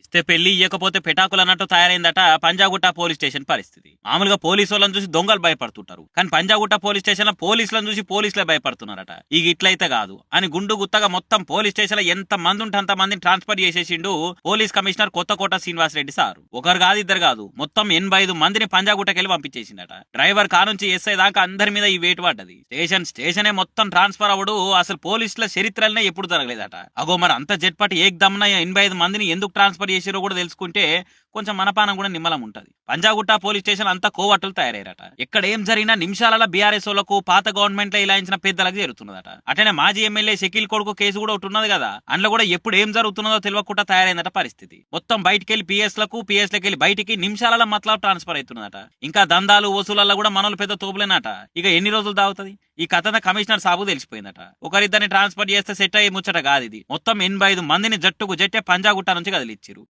ఇస్తే పెళ్లి ఇయ్యకపోతే పెటాకులు అన్నట్టు తయారైందట పంజాగుట్ట పోలీస్ స్టేషన్ పరిస్థితి. మామూలుగా పోలీసు వాళ్ళని చూసి దొంగలు భయపడుతుంటారు, కానీ పంజాగుట్ట పోలీస్ స్టేషన్ లో పోలీసులను చూసి పోలీసులే భయపడుతున్నారట. ఇక ఇట్లయితే కాదు అని గుండు గుత్తగా మొత్తం పోలీస్ స్టేషన్ లో ఎంత మంది ఉంటే అంత మందిని ట్రాన్స్ఫర్ చేసేసిండు police commissioner Kothakota Srinivas Reddy sir. ఒకరు కాదు ఇద్దరు కాదు, మొత్తం 85 మందిని పంజాగుట్టకెళ్ళి పంపించేసిందట. డ్రైవర్ కా నుంచి ఎస్ఐ దాకా అందరి మీద ఈ వేటు పడ్డది. స్టేషనే మొత్తం ట్రాన్స్ఫర్ అవడు అసలు పోలీసుల చరిత్రలనే ఎప్పుడు జరగలేదట. అగో మరి అంత జట్పటి ఏక్ దమ్న 85 మందిని ఎందుకు ట్రాన్స్ఫర్ చేసిరో కూడా తెలుసుకుంటే కొంచెం మనపానం కూడా నిమ్మలం ఉంటది. పంజాగుట్ట పోలీస్ స్టేషన్ అంతా కోవట్టులు తయారయ్యారట. ఎక్కడ ఏం జరిగినా నిమిషాలలో బీఆర్ఎస్ వాళ్ళకు పాత గవర్నమెంట్ లో ఇలాంచిన పెద్దలకు చేరుతున్నదట. అటనే మాజీ ఎమ్మెల్యే షకీల్ కొడుకు కేసు కూడా ఒకటి ఉన్నది కదా, అందులో కూడా ఎప్పుడు ఏం జరుగుతున్నదో తెలియకుండా తయారైందట పరిస్థితి. మొత్తం బయటికి వెళ్ళి పిఎస్ లకి వెళ్ళి బయటికి నిమిషాలలో మతలబ్ ట్రాన్స్ఫర్ అవుతున్నదట. ఇంకా దందాలు వసూలల్లో కూడా మనోళ్ళు పెద్ద తోపులేనట. ఇక ఎన్ని రోజులు దాగుతుంది ఈ కథ కమిషనర్ సాబు తెలిసిపోయిందట. ఒకరిద్దరిని ట్రాన్స్ఫర్ చేస్తే సెట్ అయ్యి ముచ్చట కాదు ఇది. మొత్తం 85 మందిని జట్టుకు జట్టే పంజాగుట్ట నుంచి కదిలిచ్చిరు.